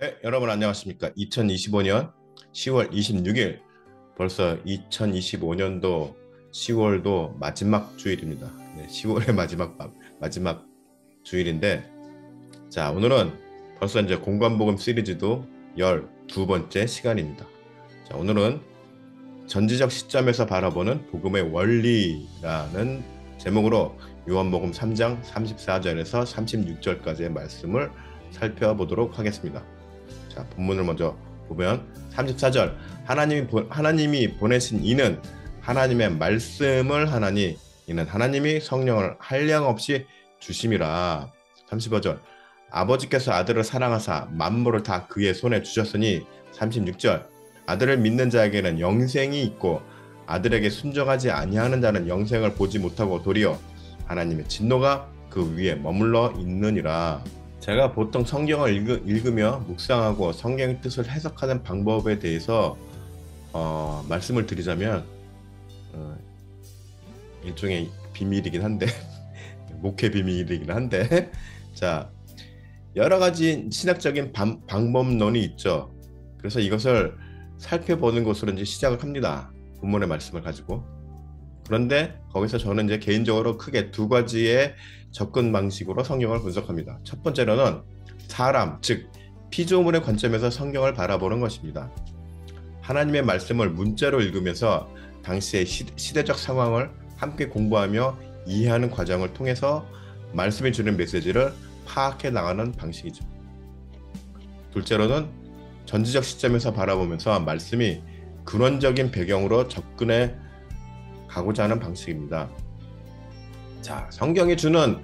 네, 여러분 안녕하십니까? 2025년 10월 26일, 벌써 2025년도 10월도 마지막 주일입니다. 네, 10월의 마지막 주일인데, 자, 오늘은 벌써 이제 공관복음 시리즈도 12번째 시간입니다. 자, 오늘은 전지적 시점에서 바라보는 복음의 원리라는 제목으로 요한복음 3장 34절에서 36절까지의 말씀을 살펴보도록 하겠습니다. 자, 본문을 먼저 보면 34절, 하나님이 보내신 이는 하나님의 말씀을 하나니 이는 하나님이 성령을 한량없이 주심이라. 35절, 아버지께서 아들을 사랑하사 만물을 다 그의 손에 주셨으니. 36절, 아들을 믿는 자에게는 영생이 있고 아들에게 순종하지 아니하는 자는 영생을 보지 못하고 도리어 하나님의 진노가 그 위에 머물러 있느니라. 제가 보통 성경을 읽으며 묵상하고 성경의 뜻을 해석하는 방법에 대해서 말씀을 드리자면, 일종의 비밀이긴 한데 목회 비밀이긴 한데 자, 여러 가지 신학적인 방법론이 있죠. 그래서 이것을 살펴보는 것으로 이제 시작을 합니다. 본문의 말씀을 가지고. 그런데 거기서 저는 이제 개인적으로 크게 두 가지의 접근 방식으로 성경을 분석합니다. 첫 번째로는 사람, 즉 피조물의 관점에서 성경을 바라보는 것입니다. 하나님의 말씀을 문자로 읽으면서 당시의 시대적 상황을 함께 공부하며 이해하는 과정을 통해서 말씀이 주는 메시지를 파악해 나가는 방식이죠. 둘째로는 전지적 시점에서 바라보면서 말씀이 근원적인 배경으로 접근해 가고자 하는 방식입니다. 자, 성경이 주는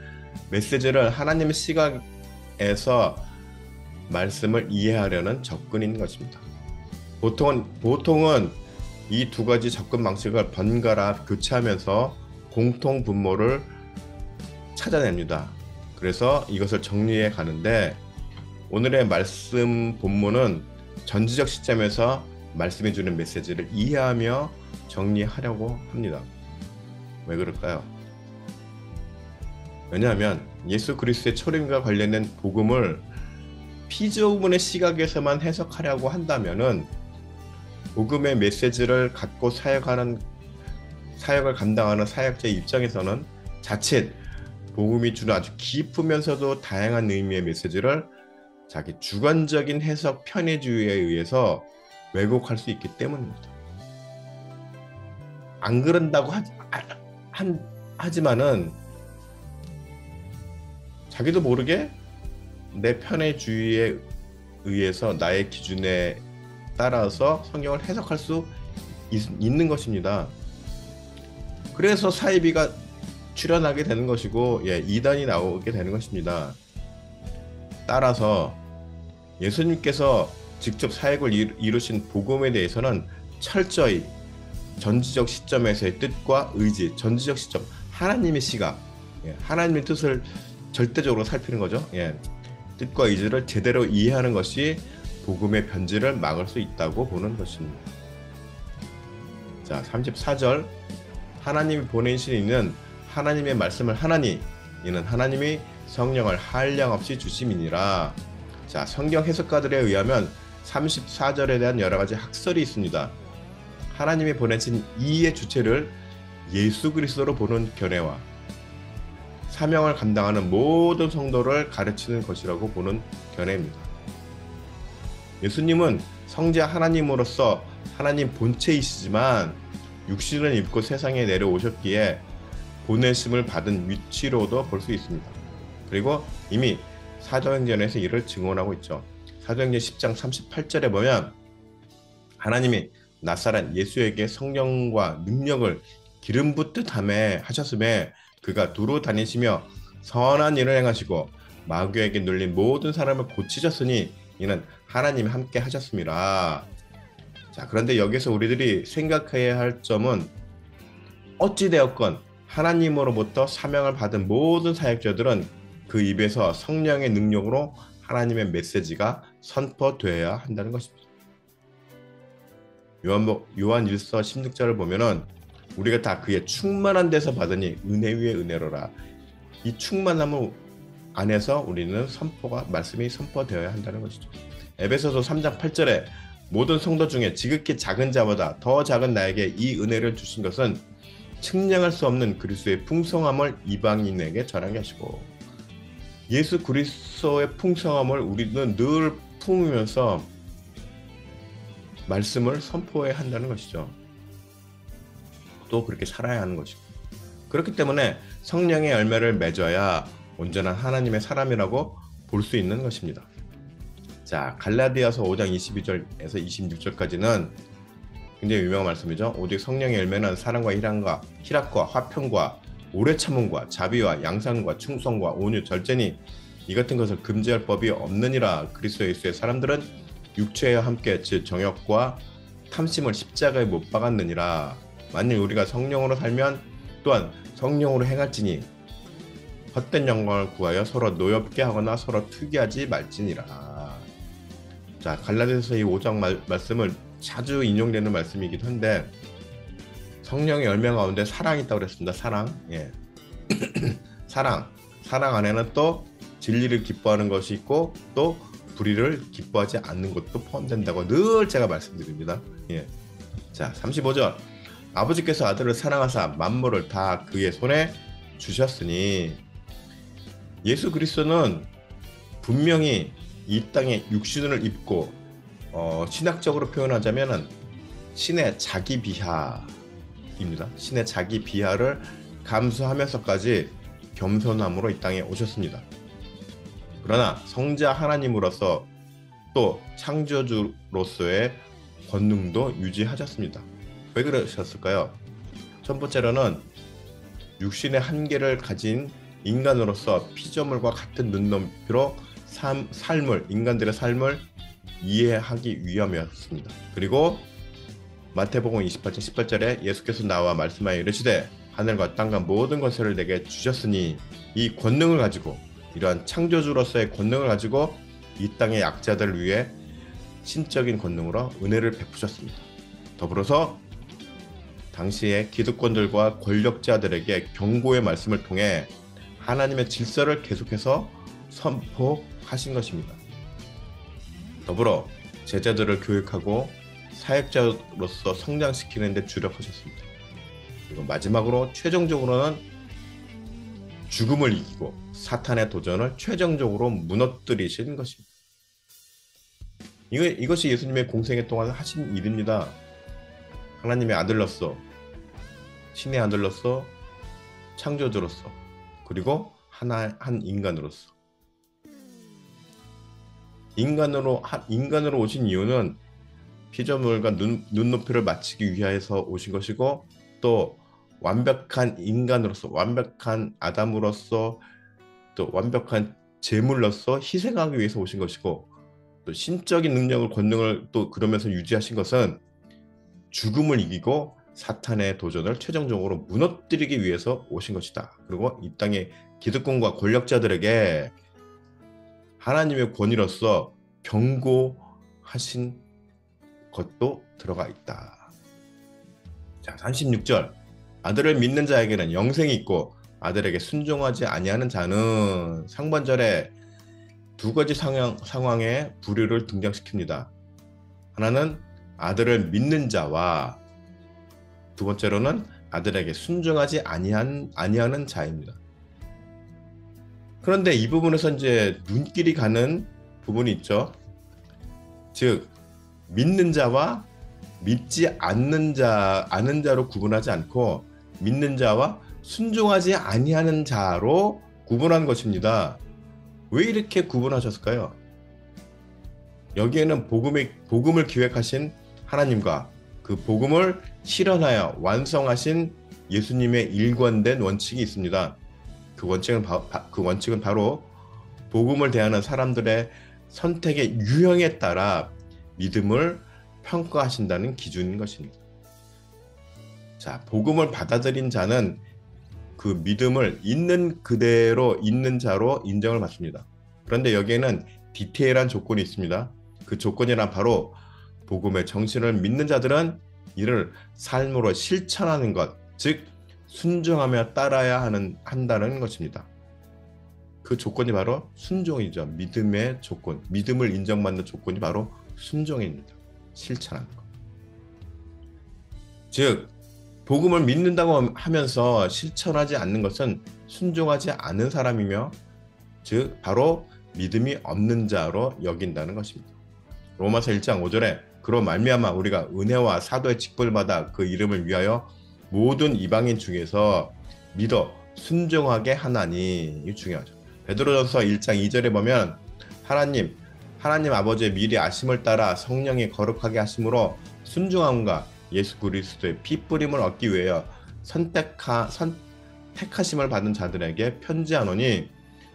메시지를 하나님의 시각에서 말씀을 이해하려는 접근인 것입니다. 보통은 이 두 가지 접근 방식을 번갈아 교체하면서 공통 분모를 찾아냅니다. 그래서 이것을 정리해 가는데, 오늘의 말씀 본문은 전지적 시점에서 말씀이 주는 메시지를 이해하며 정리하려고 합니다. 왜 그럴까요? 왜냐하면 예수 그리스도의 초림과 관련된 복음을 피조물의 시각에서만 해석하려고 한다면은 복음의 메시지를 갖고 사역을 감당하는 사역자의 입장에서는 자칫 복음이 주는 아주 깊으면서도 다양한 의미의 메시지를 자기 주관적인 해석 편의주의에 의해서 왜곡할 수 있기 때문입니다. 안 그런다고 하지만은 자기도 모르게 내 편의주의에 의해서 나의 기준에 따라서 성경을 해석할 수 있는 것입니다. 그래서 사이비가 출현하게 되는 것이고, 이단이 나오게 되는 것입니다. 따라서 예수님께서 직접 사역을 이루신 복음에 대해서는 철저히 전지적 시점에서의 뜻과 의지, 전지적 시점, 하나님의 시각, 하나님의 뜻을 절대적으로 살피는 거죠. 뜻과 의지를 제대로 이해하는 것이 복음의 변질을 막을 수 있다고 보는 것입니다. 자, 34절, 하나님이 보내신 이는 하나님의 말씀을 하나니 이는 하나님이 성령을 한량없이 주심이니라. 자, 성경 해석가들에 의하면 34절에 대한 여러 가지 학설이 있습니다. 하나님이 보내신 이의 주체를 예수 그리스도로 보는 견해와 사명을 감당하는 모든 성도를 가르치는 것이라고 보는 견해입니다. 예수님은 성자 하나님으로서 하나님 본체이시지만 육신을 입고 세상에 내려오셨기에 보내심을 받은 위치로도 볼 수 있습니다. 그리고 이미 사도행전에서 이를 증언하고 있죠. 사도행전 10장 38절에 보면 하나님이 나사렛 예수에게 성령과 능력을 기름 붓듯 하매 하셨음에 그가 두루 다니시며 선한 일을 행하시고 마귀에게 눌린 모든 사람을 고치셨으니 이는 하나님이 함께 하셨습니다. 자, 그런데 여기서 우리들이 생각해야 할 점은 어찌되었건 하나님으로부터 사명을 받은 모든 사역자들은 그 입에서 성령의 능력으로 하나님의 메시지가 선포되어야 한다는 것입니다. 요한 1서 16절을 보면은 우리가 다 그의 충만한 데서 받으니 은혜 위에 은혜로라. 이 충만함을 안에서 우리는 말씀이 선포되어야 한다는 것이죠. 에베소서 3장 8절에 모든 성도 중에 지극히 작은 자보다 더 작은 나에게 이 은혜를 주신 것은 측량할 수 없는 그리스도의 풍성함을 이방인에게 전하게 하시고, 예수 그리스도의 풍성함을 우리는 늘 품으면서 말씀을 선포해야 한다는 것이죠. 또 그렇게 살아야 하는 것이고, 그렇기 때문에 성령의 열매를 맺어야 온전한 하나님의 사람이라고 볼 수 있는 것입니다. 자, 갈라디아서 5장 22절에서 26절까지는 굉장히 유명한 말씀이죠. 오직 성령의 열매는 사랑과 희락과 화평과 오래 참음과 자비와 양상과 충성과 온유 절제니 이 같은 것을 금지할 법이 없느니라. 그리스도 예수의 사람들은 육체와 함께 즉 정욕과 탐심을 십자가에 못 박았느니라. 만일 우리가 성령으로 살면 또한 성령으로 행할지니 헛된 영광을 구하여 서로 노엽게 하거나 서로 투기하지 말지니라. 자, 갈라디아서 이 5장 말씀을 자주 인용되는 말씀이기도 한데, 성령의 열매 가운데 사랑이 있다고 그랬습니다. 사랑. 예. 사랑 안에는 또 진리를 기뻐하는 것이 있고 또 불의를 기뻐하지 않는 것도 포함된다고 늘 제가 말씀드립니다. 예. 자, 35절. 아버지께서 아들을 사랑하사 만물을 다 그의 손에 주셨으니, 예수 그리스도는 분명히 이 땅에 육신을 입고 신학적으로 표현하자면 신의 자기 비하입니다. 신의 자기 비하를 감수하면서까지 겸손함으로 이 땅에 오셨습니다. 그러나 성자 하나님으로서 또 창조주로서의 권능도 유지하셨습니다. 왜 그러셨을까요? 첫 번째로는 육신의 한계를 가진 인간으로서 피조물과 같은 눈높이로 인간들의 삶을 이해하기 위함이었습니다. 그리고 마태복음 28장 18절에 예수께서 나와 말씀하여 이르시되 하늘과 땅과 모든 것을 내게 주셨으니, 이 권능을 가지고, 이러한 창조주로서의 권능을 가지고 이 땅의 약자들을 위해 신적인 권능으로 은혜를 베푸셨습니다. 더불어서 당시의 기득권들과 권력자들에게 경고의 말씀을 통해 하나님의 질서를 계속해서 선포하신 것입니다. 더불어 제자들을 교육하고 사역자로서 성장시키는 데 주력하셨습니다. 그리고 마지막으로 최종적으로는 죽음을 이기고 사탄의 도전을 최종적으로 무너뜨리신 것입니다. 이것이 예수님의 공생애 동안 하신 일입니다. 하나님의 아들로서, 신의 아들로서, 창조주로서, 그리고 한 인간으로서. 인간으로 오신 이유는 피조물과 눈높이를 맞추기 위해서 오신 것이고, 또 완벽한 인간으로서, 완벽한 아담으로서, 또 완벽한 제물로서 희생하기 위해서 오신 것이고, 또 신적인 능력을, 권능을 또 그러면서 유지하신 것은 죽음을 이기고 사탄의 도전을 최종적으로 무너뜨리기 위해서 오신 것이다. 그리고 이 땅의 기득권과 권력자들에게 하나님의 권위로서 경고하신 것도 들어가 있다. 자, 36절. 아들을 믿는 자에게는 영생이 있고 아들에게 순종하지 아니하는 자는, 상반절에 두 가지 상황의 부류를 등장시킵니다. 하나는 아들을 믿는 자와 두 번째로는 아들에게 순종하지 아니하는 자입니다. 그런데 이 부분에서 이제 눈길이 가는 부분이 있죠. 즉, 믿는 자와 믿지 않는 자로 구분하지 않고 믿는 자와 순종하지 아니하는 자로 구분한 것입니다. 왜 이렇게 구분하셨을까요? 여기에는 복음을 기획하신 하나님과 그 복음을 실현하여 완성하신 예수님의 일관된 원칙이 있습니다. 그 원칙은 바로 복음을 대하는 사람들의 선택의 유형에 따라 믿음을 평가하신다는 기준인 것입니다. 자, 복음을 받아들인 자는 그 믿음을 있는 그대로 있는 자로 인정을 받습니다. 그런데 여기에는 디테일한 조건이 있습니다. 그 조건이란 바로 복음의 정신을 믿는 자들은 이를 삶으로 실천하는 것, 즉 순종하며 따라야 한다는 것입니다. 그 조건이 바로 순종이죠. 믿음의 조건, 믿음을 인정받는 조건이 바로 순종입니다. 실천하는 것. 즉 복음을 믿는다고 하면서 실천하지 않는 것은 순종하지 않은 사람이며, 즉 바로 믿음이 없는 자로 여긴다는 것입니다. 로마서 1장 5절에 그로 말미암아 우리가 은혜와 사도의 직분을 받아 그 이름을 위하여 모든 이방인 중에서 믿어 순종하게 하나니, 이 중요하죠. 베드로전서 1장 2절에 보면 하나님 아버지의 미리 아심을 따라 성령이 거룩하게 하심으로 순종함과 예수 그리스도의 피 뿌림을 얻기 위하여 택하심을 받은 자들에게 편지하노니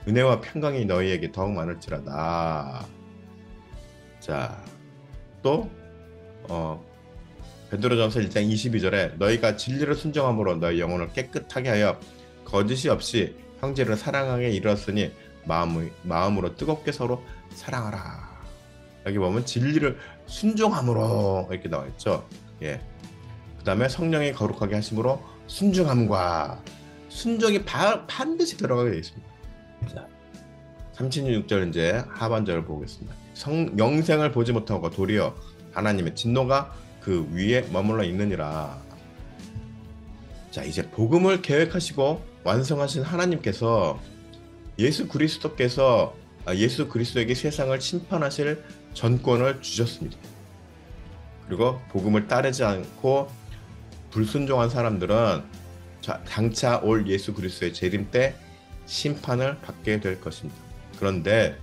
은혜와 평강이 너희에게 더욱 많을지라다. 자, 또 베드로전서 1장 22절에 너희가 진리를 순종함으로 너희 영혼을 깨끗하게 하여 거짓이 없이 형제를 사랑하게 이르렀으니 마음으로 뜨겁게 서로 사랑하라. 여기 보면 진리를 순종함으로 이렇게 나와 있죠. 예. 그 다음에 성령이 거룩하게 하심으로 순종함과 순종이 반드시 들어가게 되어 있습니다. 자, 36절 이제 하반절을 보겠습니다. 영생을 보지 못하고 도리어 하나님의 진노가 그 위에 머물러 있느니라. 자, 이제 복음을 계획하시고 완성하신 하나님께서 예수 그리스도에게 세상을 심판하실 전권을 주셨습니다. 그리고 복음을 따르지 않고 불순종한 사람들은 장차 올 예수 그리스도의 재림 때 심판을 받게 될 것입니다. 그런데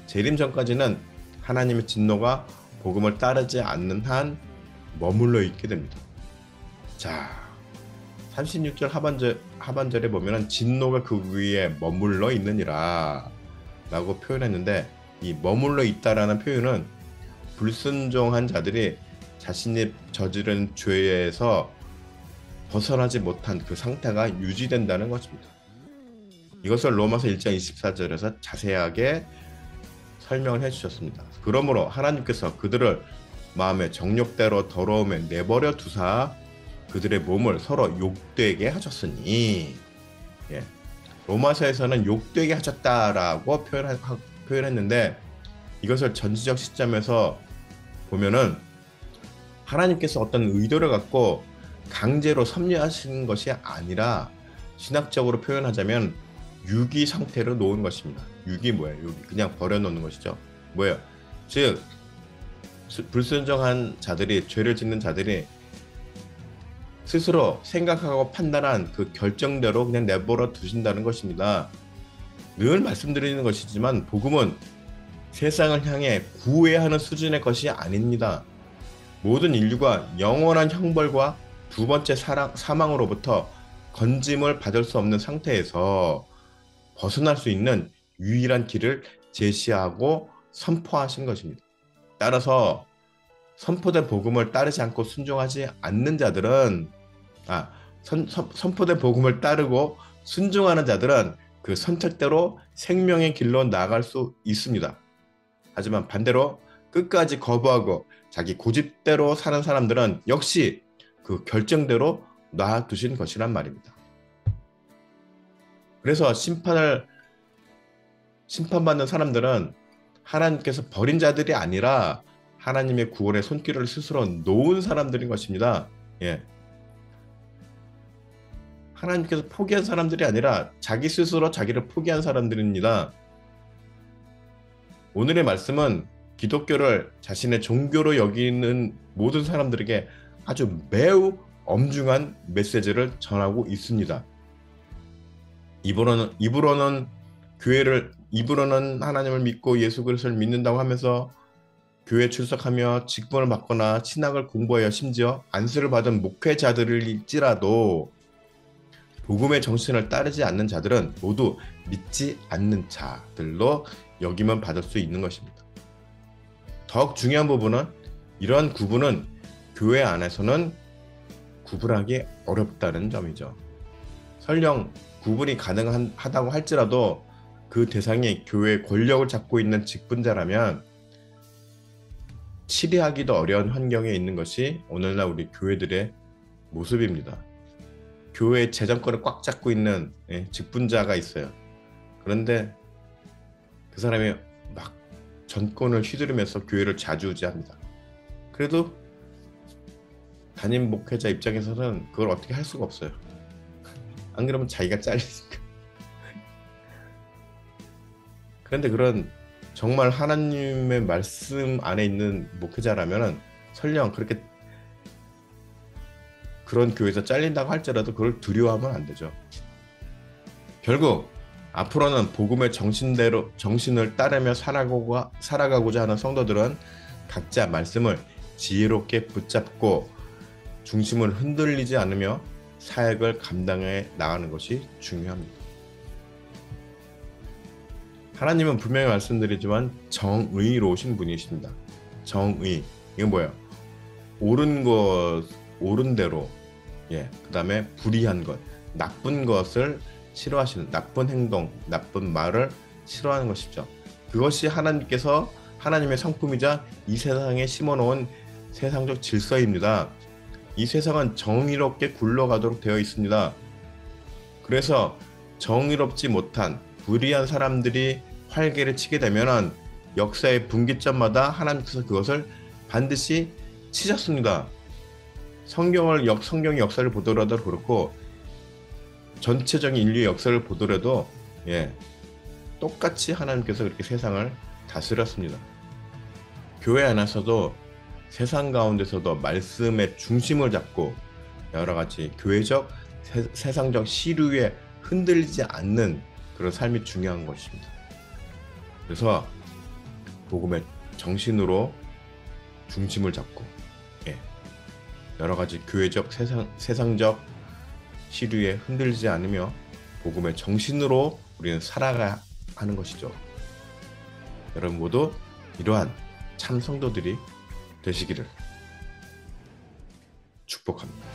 재림 전까지는 하나님의 진노가 복음을 따르지 않는 한 머물러 있게 됩니다. 자, 36절 하반절에 보면 진노가 그 위에 머물러 있느니라 라고 표현했는데, 이 머물러 있다라는 표현은 불순종한 자들이 자신이 저지른 죄에서 벗어나지 못한 그 상태가 유지된다는 것입니다. 이것을 로마서 1장 24절에서 자세하게 설명을 해주셨습니다. 그러므로 하나님께서 그들을 마음의 정욕대로 더러움에 내버려 두사 그들의 몸을 서로 욕되게 하셨으니, 예. 로마서에서는 욕되게 하셨다라고 표현했는데, 이것을 전지적 시점에서 보면은 하나님께서 어떤 의도를 갖고 강제로 섭리하신 것이 아니라 신학적으로 표현하자면 유기 상태로 놓은 것입니다. 유기 뭐예요? 유기 그냥 버려놓는 것이죠. 뭐예요? 즉 불순종한 자들이, 죄를 짓는 자들이 스스로 생각하고 판단한 그 결정대로 그냥 내버려 두신다는 것입니다. 늘 말씀드리는 것이지만 복음은 세상을 향해 구애하는 수준의 것이 아닙니다. 모든 인류가 영원한 형벌과 두 번째 사망으로부터 건짐을 받을 수 없는 상태에서 벗어날 수 있는 유일한 길을 제시하고 선포하신 것입니다. 따라서 선포된 복음을 따르지 않고 순종하지 않는 자들은, 선포된 복음을 따르고 순종하는 자들은 그 선택대로 생명의 길로 나아갈 수 있습니다. 하지만 반대로 끝까지 거부하고 자기 고집대로 사는 사람들은 역시 그 결정대로 놔두신 것이란 말입니다. 그래서 심판받는 사람들은 하나님께서 버린 자들이 아니라 하나님의 구원의 손길을 스스로 놓은 사람들인 것입니다. 예. 하나님께서 포기한 사람들이 아니라 자기 스스로 자기를 포기한 사람들입니다. 오늘의 말씀은 기독교를 자신의 종교로 여기는 모든 사람들에게 아주 매우 엄중한 메시지를 전하고 있습니다. 입으로는 하나님을 믿고 예수 그리스도를 믿는다고 하면서 교회 출석하며 직분을 받거나 신학을 공부하여 심지어 안수를 받은 목회자들일지라도 복음의 정신을 따르지 않는 자들은 모두 믿지 않는 자들로 여기면 받을 수 있는 것입니다. 더욱 중요한 부분은 이러한 구분은 교회 안에서는 구분하기 어렵다는 점이죠. 설령 구분이 가능하다고 할지라도 그 대상이 교회의 권력을 잡고 있는 직분자라면 치리하기도 어려운 환경에 있는 것이 오늘날 우리 교회들의 모습입니다. 교회의 재정권을 꽉 잡고 있는 직분자가 있어요. 그런데 그 사람이 막 전권을 휘두르면서 교회를 좌지우지합니다. 그래도 담임 목회자 입장에서는 그걸 어떻게 할 수가 없어요. 안 그러면 자기가 잘리니까. 그런데 그런 정말 하나님의 말씀 안에 있는 목회자라면 설령 그렇게 그런 교회에서 잘린다고 할지라도 그걸 두려워하면 안 되죠. 결국 앞으로는 복음의 정신을 따르며 살아가고자 하는 성도들은 각자 말씀을 지혜롭게 붙잡고 중심을 흔들리지 않으며 사역을 감당해 나가는 것이 중요합니다. 하나님은 분명히 말씀드리지만 정의로우신 분이십니다. 정의, 이건 뭐예요? 옳은 것, 옳은 대로, 그 다음에 불의한 것, 나쁜 것을 싫어하시는, 나쁜 행동, 나쁜 말을 싫어하는 것이죠. 그것이 하나님께서 하나님의 성품이자 이 세상에 심어놓은 세상적 질서입니다. 이 세상은 정의롭게 굴러가도록 되어 있습니다. 그래서 정의롭지 못한 불의한 사람들이 활개를 치게 되면 역사의 분기점마다 하나님께서 그것을 반드시 치셨습니다. 성경의 역사를 보더라도 그렇고 전체적인 인류의 역사를 보더라도 똑같이 하나님께서 그렇게 세상을 다스렸습니다. 교회 안에서도 세상 가운데서도 말씀의 중심을 잡고 여러 가지 교회적, 세상적 시류에 흔들리지 않는 그런 삶이 중요한 것입니다. 그래서 복음의 정신으로 중심을 잡고 여러 가지 교회적, 세상적 시류에 흔들리지 않으며 복음의 정신으로 우리는 살아가야 하는 것이죠. 여러분 모두 이러한 참 성도들이 되시기를 축복합니다.